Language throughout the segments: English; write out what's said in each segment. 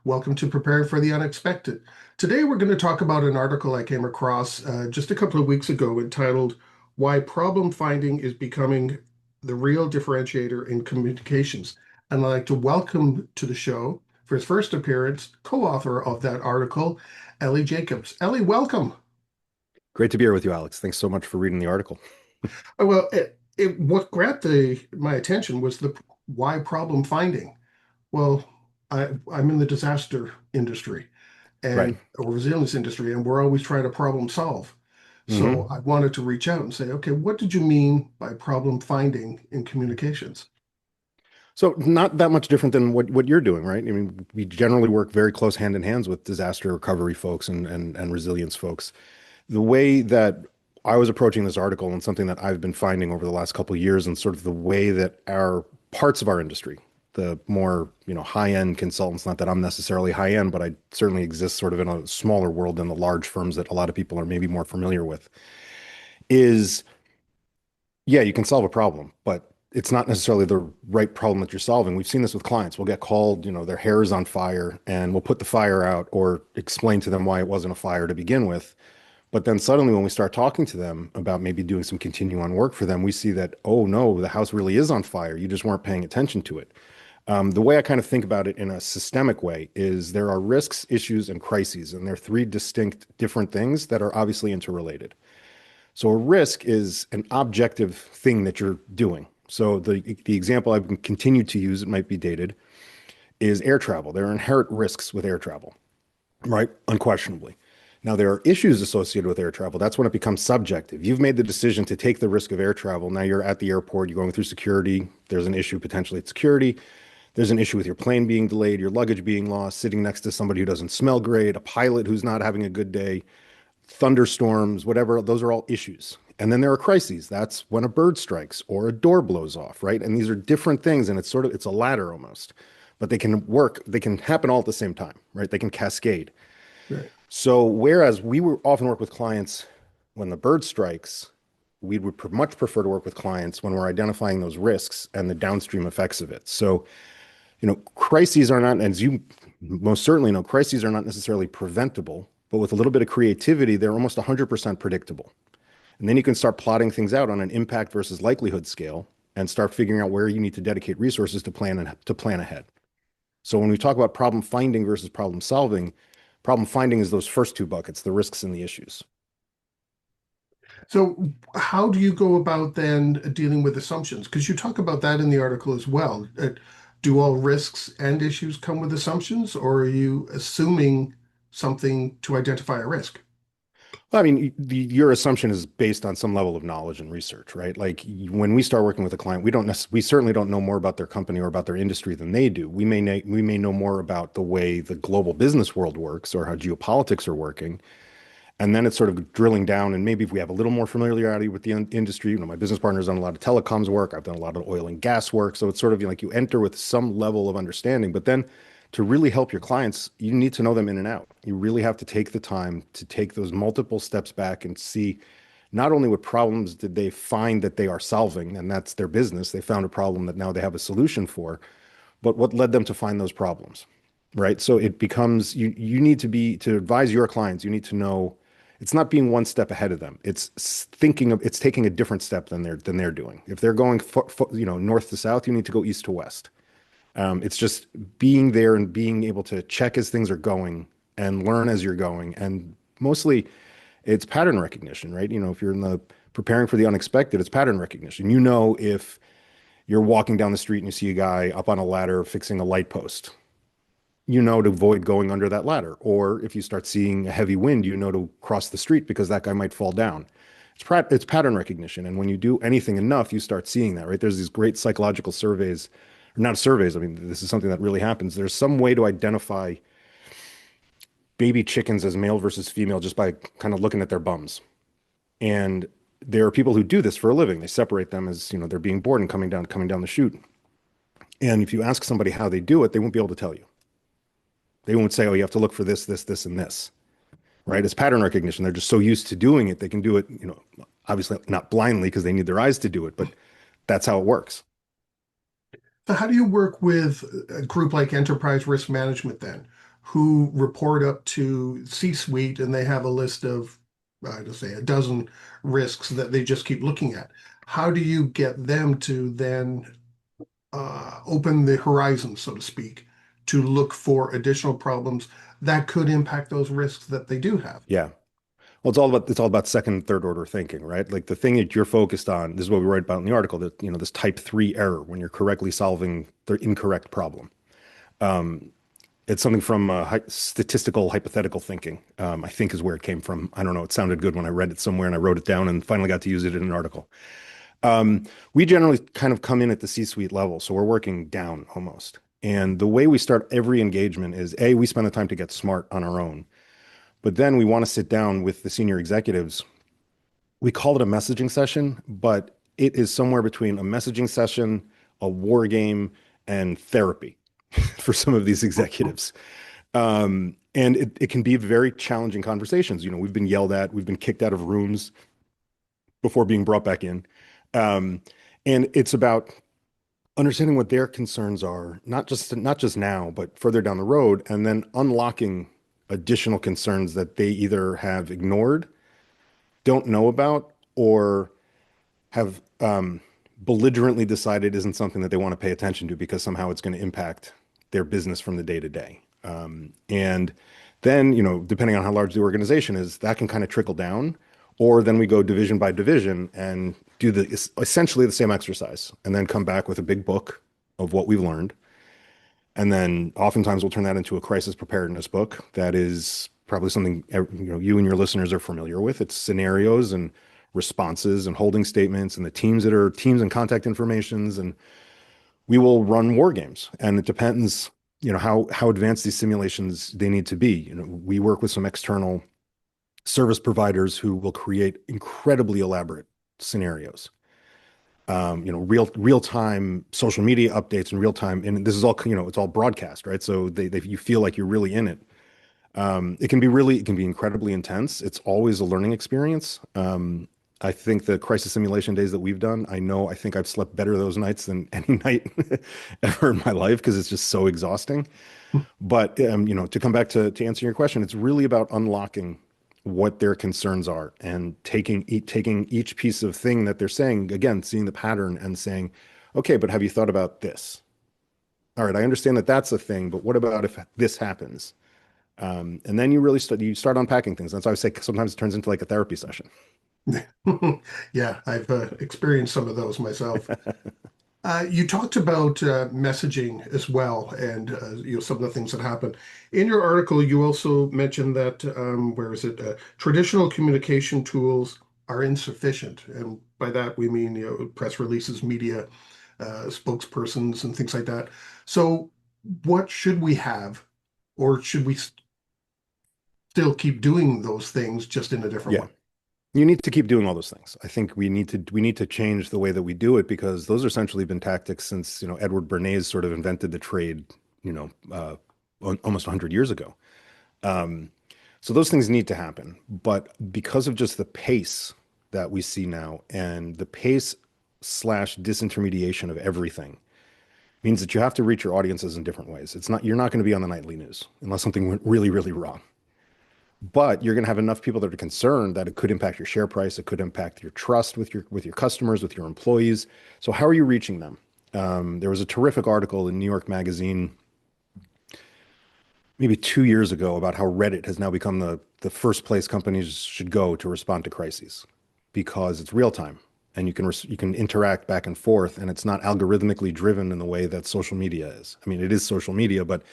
Welcome to Prepare for the Unexpected. Today, we're going to talk about an article I came across just a couple of weeks ago entitled Why Problem Finding is Becoming the Real Differentiator in Communications. And I'd like to welcome to the show, for his first appearance, co-author of that article, Elie Jacobs. Elie, welcome. Great to be here with you, Alex. Thanks so much for reading the article. Well, what grabbed my attention was the why problem finding. Well, I'm in the disaster industry Right. and or resilience industry, and we're always trying to problem solve. So hmm I wanted to reach out and say, okay, what did you mean by problem finding in communications? So not that much different than what you're doing, right? I mean, we generally work very close hand in hands with disaster recovery folks and resilience folks. The way that I was approaching this article and something that I've been finding over the last couple of years and sort of the way that our parts of our industry, the more, high-end consultants, not that I'm necessarily high-end, but I certainly exist sort of in a smaller world than the large firms that a lot of people are maybe more familiar with, is yeah, you can solve a problem, but it's not necessarily the right problem that you're solving. We've seen this with clients. We'll get called, their hair is on fire, and we'll put the fire out or explain to them why it wasn't a fire to begin with. But then suddenly, when we start talking to them about maybe doing some continuing work for them, we see that, oh no, the house really is on fire. You just weren't paying attention to it. The way I kind of think about it in a systemic way is there are risks, issues, and crises, and they're three distinct different things that are obviously interrelated. So a risk is an objective thing that you're doing. So the example I've continued to use, it might be dated, is air travel. There are inherent risks with air travel, right? Unquestionably. Now there are issues associated with air travel. That's when it becomes subjective. You've made the decision to take the risk of air travel. Now you're at the airport, you're going through security. There's an issue potentially at security. There's an issue with your plane being delayed, your luggage being lost, sitting next to somebody who doesn't smell great, a pilot who's not having a good day, thunderstorms, whatever, those are all issues. And then there are crises. That's when a bird strikes or a door blows off, right? And these are different things, and it's a ladder almost, but they can happen all at the same time, right? They can cascade. Right. So whereas we would often work with clients when the bird strikes, we would much prefer to work with clients when we're identifying those risks and the downstream effects of it. So, crises are not, as you most certainly know, crises are not necessarily preventable, but with a little bit of creativity, they're almost 100% predictable. And then you can start plotting things out on an impact versus likelihood scale and start figuring out where you need to dedicate resources to plan ahead. So when we talk about problem finding versus problem finding is those first two buckets, the risks and the issues. So how do you go about then dealing with assumptions? Because you talk about that in the article as well. Do all risks and issues come with assumptions, or are you assuming something to identify a risk? Well, I mean, your assumption is based on some level of knowledge and research, right? Like when we start working with a client, we certainly don't know more about their company or about their industry than they do. We may know more about the way the global business world works or how geopolitics are working. And then it's sort of drilling down, and maybe if we have a little more familiarity with the industry, my business partner's done a lot of telecoms work. I've done a lot of oil and gas work. So it's sort of like you enter with some level of understanding, but then to really help your clients, you need to know them in and out. You really have to take the time to take those multiple steps back and see not only what problems did they find that they are solving, and that's their business. They found a problem that now they have a solution for, but what led them to find those problems, right? So it becomes you need to advise your clients, you need to know it's not being one step ahead of them. It's taking a different step than they're doing. If they're going north to south, you need to go east to west. It's just being there and being able to check as things are going and learn as you're going. And mostly it's pattern recognition, right? If you're in the preparing for the unexpected, it's pattern recognition. If you're walking down the street and you see a guy up on a ladder fixing a light post, to avoid going under that ladder. Or if you start seeing a heavy wind, to cross the street because that guy might fall down. It's pattern recognition. And when you do anything enough, you start seeing that, right? There's these great psychological surveys, or not surveys. I mean, this is something that really happens. There's some way to identify baby chickens as male versus female just by kind of looking at their bums. And there are people who do this for a living. They separate them as, they're being born and coming down the chute. And if you ask somebody how they do it, they won't be able to tell you. They won't say, oh, you have to look for this, this, this, and this, right? It's pattern recognition. They're just so used to doing it. They can do it, obviously not blindly because they need their eyes to do it, but that's how it works. So how do you work with a group like Enterprise Risk Management then, who report up to C-suite and they have a list of, to say, a dozen risks that they just keep looking at? How do you get them to then open the horizon, so to speak, to look for additional problems that could impact those risks that they do have? Yeah. Well, it's all about second, third order thinking, right? Like the thing that you're focused on, this is what we write about in the article, that this type three error when you're correctly solving the incorrect problem. It's something from statistical hypothetical thinking, I think is where it came from. I don't know. It sounded good when I read it somewhere and I wrote it down and finally got to use it in an article. We generally kind of come in at the C-suite level, so we're working down almost. And the way we start every engagement is A, we spend the time to get smart on our own, but then we want to sit down with the senior executives. We call it a messaging session, but it is somewhere between a messaging session, a war game, and therapy for some of these executives. And it can be very challenging conversations. We've been yelled at, we've been kicked out of rooms before being brought back in. Um, and it's about understanding what their concerns are, not just now, but further down the road, and then unlocking additional concerns that they either have ignored, don't know about, or have belligerently decided isn't something that they want to pay attention to because somehow it's going to impact their business from the day to day. And then, depending on how large the organization is, that can kind of trickle down. Or then we go division by division and do essentially the same exercise and then come back with a big book of what we've learned. And then oftentimes we'll turn that into a crisis preparedness book that is probably something you and your listeners are familiar with. It's scenarios and responses and holding statements and the teams and contact informations. And we will run war games. And it depends, how advanced these simulations they need to be. We work with some external service providers who will create incredibly elaborate scenarios. Real time social media updates and real time, and this is all it's all broadcast, right? So you feel like you're really in it. It can be incredibly intense. It's always a learning experience. I think the crisis simulation days that we've done, I think I've slept better those nights than any night ever in my life because it's just so exhausting. But to come back to answer your question, it's really about unlocking what their concerns are and taking each piece of thing that they're saying, again, seeing the pattern and saying, okay, but have you thought about this? All right, I understand that that's a thing, but what about if this happens? And then you start unpacking things. That's why I say sometimes it turns into like a therapy session. Yeah, I've experienced some of those myself. You talked about messaging as well, and some of the things that happen. In your article, you also mentioned that where is it? Traditional communication tools are insufficient, and by that we mean press releases, media, spokespersons, and things like that. So, what should we have, or should we still keep doing those things just in a different Yeah. way? You need to keep doing all those things. I think we need to change the way that we do it because those are essentially been tactics since, Edward Bernays sort of invented the trade, almost 100 years ago. Um, so those things need to happen. But because of just the pace that we see now and the pace slash disintermediation of everything means that you have to reach your audiences in different ways. You're not going to be on the nightly news unless something went really, really wrong. But you're going to have enough people that are concerned that it could impact your share price. It could impact your trust with your customers, with your employees. So how are you reaching them? There was a terrific article in New York Magazine maybe 2 years ago about how Reddit has now become the first place companies should go to respond to crises because it's real time and you can interact back and forth and it's not algorithmically driven in the way that social media is. I mean, it is social media, but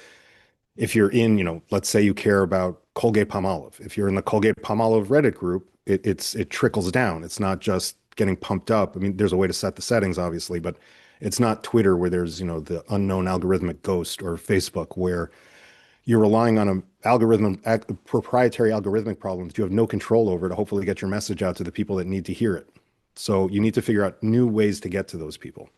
if you're in, let's say you care about Colgate Palmolive. If you're in the Colgate Palmolive Reddit group, it trickles down. It's not just getting pumped up. I mean, there's a way to set the settings, obviously, but it's not Twitter where there's, the unknown algorithmic ghost or Facebook where you're relying on proprietary algorithmic problem that you have no control over to hopefully get your message out to the people that need to hear it. So you need to figure out new ways to get to those people.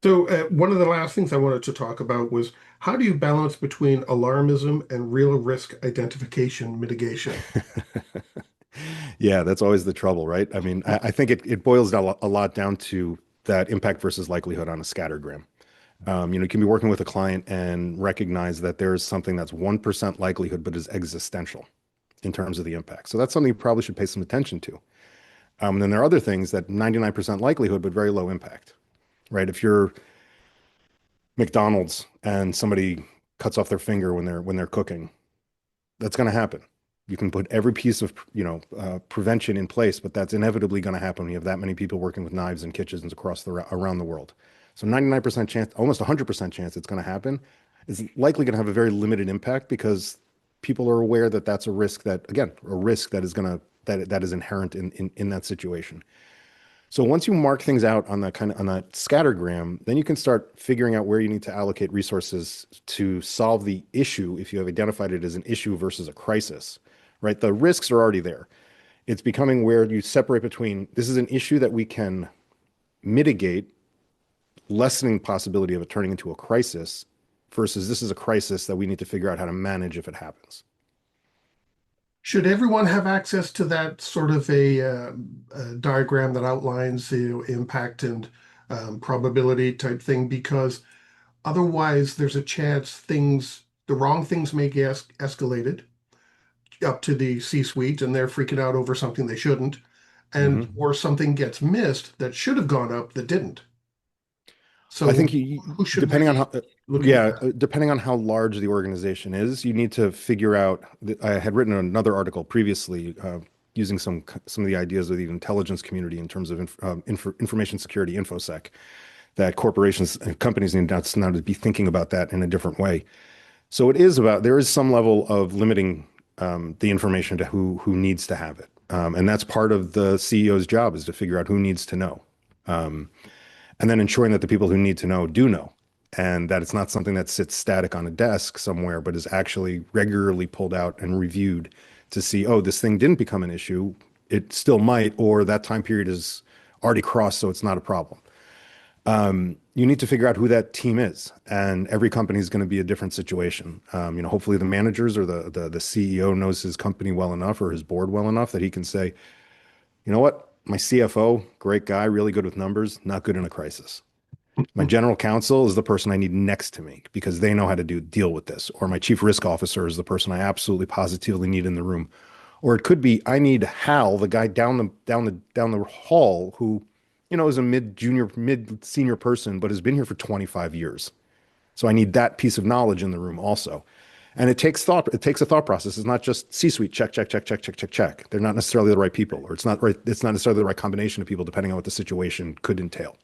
So, one of the last things I wanted to talk about was how do you balance between alarmism and real risk identification mitigation? Yeah, that's always the trouble, right? I mean, I think it boils down a lot down to that impact versus likelihood on a scattergram. You can be working with a client and recognize that there's something that's 1% likelihood, but is existential in terms of the impact. So that's something you probably should pay some attention to. And then there are other things that 99% likelihood, but very low impact, right? If you're McDonald's and somebody cuts off their finger when they're cooking, that's going to happen. You can put every piece of prevention in place, but that's inevitably going to happen when you have that many people working with knives in kitchens around the world. So 99% chance, almost 100% chance it's going to happen. It's likely going to have a very limited impact because people are aware that that's a risk that, again, a risk that is going to that is inherent in that situation. So once you mark things out on that scattergram, then you can start figuring out where you need to allocate resources to solve the issue if you have identified it as an issue versus a crisis, right? The risks are already there. It's becoming where you separate between this is an issue that we can mitigate, lessening possibility of it turning into a crisis, versus this is a crisis that we need to figure out how to manage if it happens. Should everyone have access to that sort of a diagram that outlines the impact and probability type thing? Because otherwise, there's a chance the wrong things may get escalated up to the C-suite, and they're freaking out over something they shouldn't, and Mhm. or something gets missed that should have gone up that didn't. I So think who should we be looking at that? depending on how large the organization is, you need to figure out. I had written another article previously using some of the ideas of the intelligence community in terms of information security, infosec, that corporations and companies need now to be thinking about that in a different way. So there is some level of limiting the information to who needs to have it, and that's part of the CEO's job is to figure out who needs to know. Um, and then ensuring that the people who need to know do know, and that it's not something that sits static on a desk somewhere, but is actually regularly pulled out and reviewed to see, oh, this thing didn't become an issue. It still might, or that time period is already crossed, so it's not a problem. You need to figure out who that team is, and every company is going to be a different situation. Hopefully the managers or the CEO knows his company well enough or his board well enough that he can say, you know what? My CFO, great guy, really good with numbers, not good in a crisis. My general counsel is the person I need next to me because they know how to deal with this. Or my chief risk officer is the person I absolutely positively need in the room. Or it could be I need Hal, the guy down the hall who, is a mid junior, mid senior person, but has been here for 25 years. So I need that piece of knowledge in the room also. And it takes thought. It takes a thought process. It's not just C-suite check, check, check, check, check, check, check. They're not necessarily the right people, or it's not right. It's not necessarily the right combination of people, depending on what the situation could entail.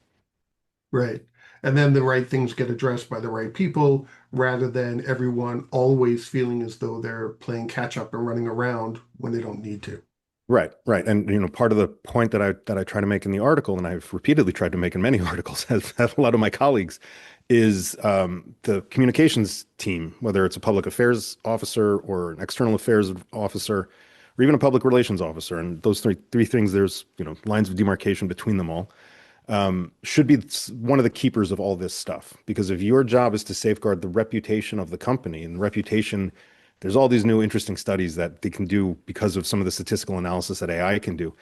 Right. And then the right things get addressed by the right people rather than everyone always feeling as though they're playing catch up and running around when they don't need to. Right, right. And part of the point that I try to make in the article, and I've repeatedly tried to make in many articles, as have a lot of my colleagues, is the communications team, whether it's a public affairs officer or an external affairs officer, or even a public relations officer, and those three things, there's lines of demarcation between them all, should be one of the keepers of all this stuff. Because if your job is to safeguard the reputation of the company and reputation, there's all these new interesting studies that they can do because of some of the statistical analysis that AI can do.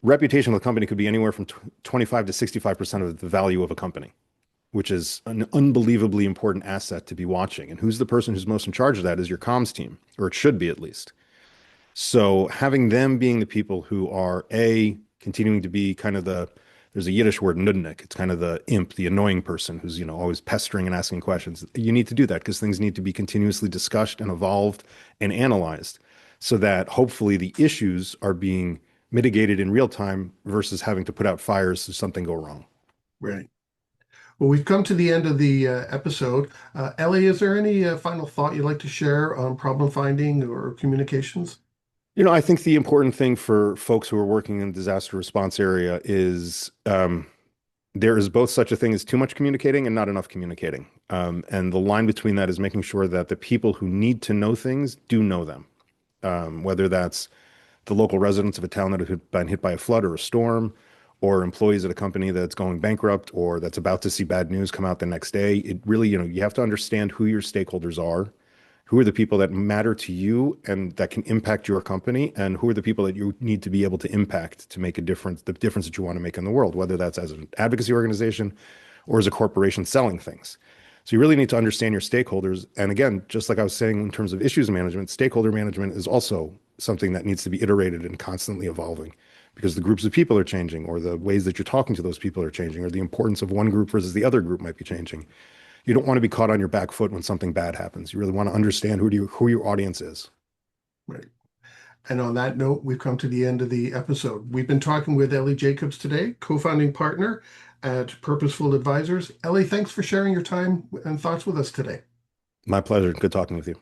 Reputation of the company could be anywhere from 25 to 65% of the value of a company, which is an unbelievably important asset to be watching. And who's the person who's most in charge of that is your comms team, or it should be at least. So having them being the people who are continuing to be kind of there's a Yiddish word nudnik. It's kind of the imp, the annoying person who's always pestering and asking questions. You need to do that because things need to be continuously discussed and evolved and analyzed, so that hopefully the issues are being mitigated in real time versus having to put out fires if something go wrong. Right. Well, we've come to the end of the episode. Ellie, is there any final thought you'd like to share on problem finding or communications? I think the important thing for folks who are working in the disaster response area is there is both such a thing as too much communicating and not enough communicating. And the line between that is making sure that the people who need to know things do know them, whether that's the local residents of a town that have been hit by a flood or a storm, or employees at a company that's going bankrupt or that's about to see bad news come out the next day. It really, you have to understand who your stakeholders are, who are the people that matter to you and that can impact your company, and who are the people that you need to be able to impact to make a difference, the difference that you want to make in the world, whether that's as an advocacy organization or is a corporation selling things? So you really need to understand your stakeholders. And again, just like I was saying in terms of issues management, stakeholder management is also something that needs to be iterated and constantly evolving because the groups of people are changing, or the ways that you're talking to those people are changing, or the importance of one group versus the other group might be changing. You don't want to be caught on your back foot when something bad happens. You really want to understand who your audience is. Right. And on that note, we've come to the end of the episode. We've been talking with Elie Jacobs today, co-founding partner at Purposeful Advisors. Elie, thanks for sharing your time and thoughts with us today. My pleasure. Good talking with you.